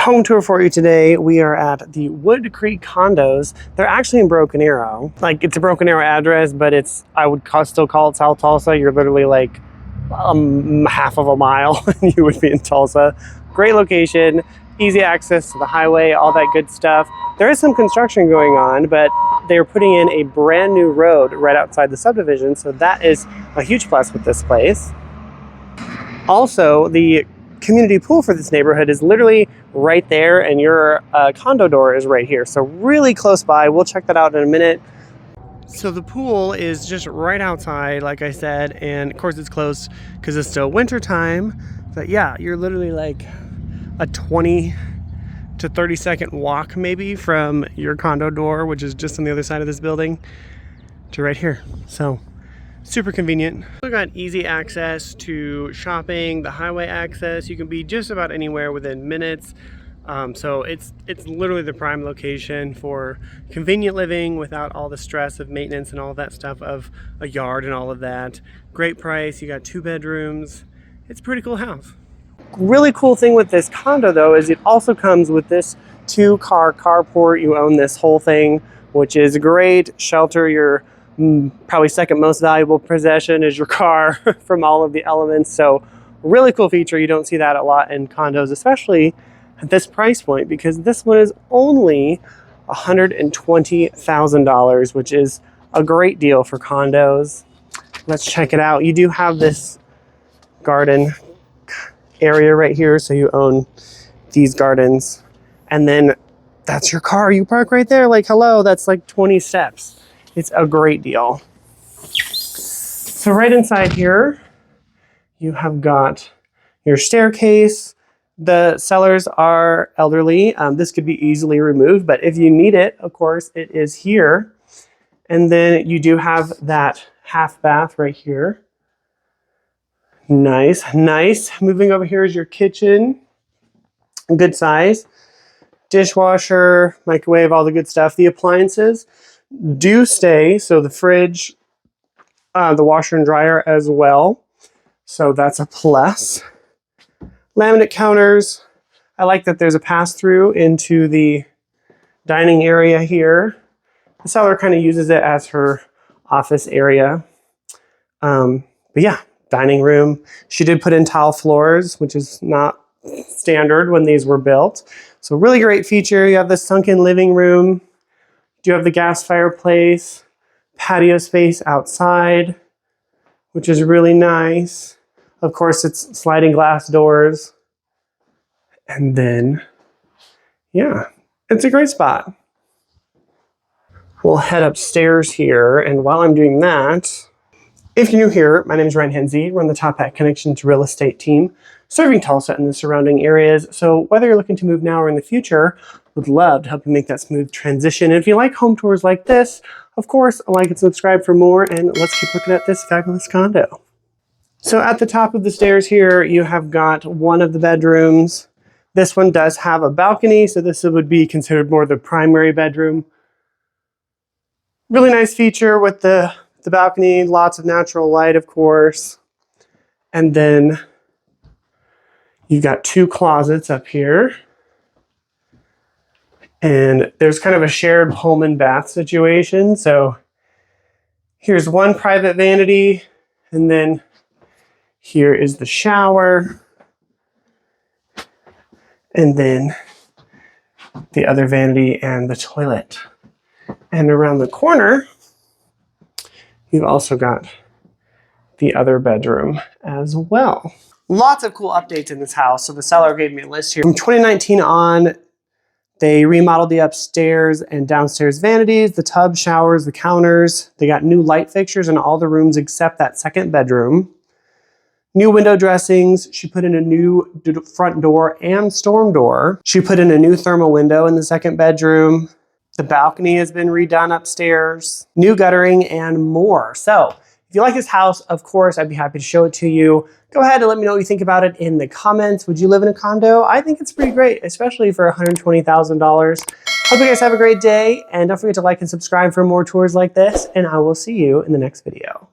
home tour for you today. We are at the Woodcreek Condos. They're actually in Broken Arrow. Like, it's a Broken Arrow address, but I would still call it South Tulsa. You're literally like half of a mile and you would be in Tulsa. Great location, easy access to the highway, all that good stuff. There is some construction going on, but they're putting in a brand new road right outside the subdivision, so that is a huge plus with this place. Also, the community pool for this neighborhood is literally right there, and your condo door is right here, so really close by. We'll check that out in a minute. So the pool is just right outside, like I said, and of course it's closed because it's still winter time. But yeah, you're literally like a 20 to 30-second walk maybe from your condo door, which is just on the other side of this building, to right here. So super convenient. We've got easy access to shopping, the highway access. You can be just about anywhere within minutes. So it's literally the prime location for convenient living without all the stress of maintenance and all that stuff of a yard and all of that. Great price. You got 2 bedrooms. It's a pretty cool house. Really cool thing with this condo though is it also comes with this 2-car carport. You own this whole thing, which is great. Shelter your probably second most valuable possession is your car from all of the elements. So really cool feature. You don't see that a lot in condos, especially at this price point, because this one is only $120,000, which is a great deal for condos. Let's check it out. You do have this garden area right here, so you own these gardens, and then that's your car. You park right there, like, hello, that's like 20 steps. It's a great deal. So right inside here, you have got your staircase. The sellers are elderly. This could be easily removed, but if you need it, of course, it is here. And then you do have that half bath right here. Nice, nice. Moving over here is your kitchen. Good size. Dishwasher, microwave, all the good stuff. The appliances do stay, so the fridge, the washer and dryer as well. So that's a plus. Laminate counters. I like that there's a pass-through into the dining area here. The seller kind of uses it as her office area. But yeah, dining room. She did put in tile floors, which is not standard when these were built. So really great feature. You have the sunken living room. You have the gas fireplace, patio space outside, which is really nice. Of course, it's sliding glass doors. And then, yeah, it's a great spot. We'll head upstairs here. And while I'm doing that, if you're new here, my name is Henze. We're on the Top Hat Connections real estate team, serving Tulsa and the surrounding areas. So whether you're looking to move now or in the future, would love to help you make that smooth transition. And if you like home tours like this, of course, like and subscribe for more. And let's keep looking at this fabulous condo. So at the top of the stairs here, you have got one of the bedrooms. This one does have a balcony, so this would be considered more the primary bedroom. Really nice feature with the balcony, lots of natural light, of course. And then you've got 2 closets up here. And there's kind of a shared home and bath situation. So here's one private vanity, and then here is the shower. And then the other vanity and the toilet. And around the corner, you've also got the other bedroom as well. Lots of cool updates in this house. So the seller gave me a list here. From 2019 on, they remodeled the upstairs and downstairs vanities, the tub, showers, the counters. They got new light fixtures in all the rooms except that second bedroom. New window dressings. She put in a new front door and storm door. She put in a new thermal window in the second bedroom. The balcony has been redone upstairs. New guttering and more. So if you like this house, of course, I'd be happy to show it to you. Go ahead and let me know what you think about it in the comments. Would you live in a condo? I think it's pretty great, especially for $120,000. Hope you guys have a great day, and don't forget to like and subscribe for more tours like this, and I will see you in the next video.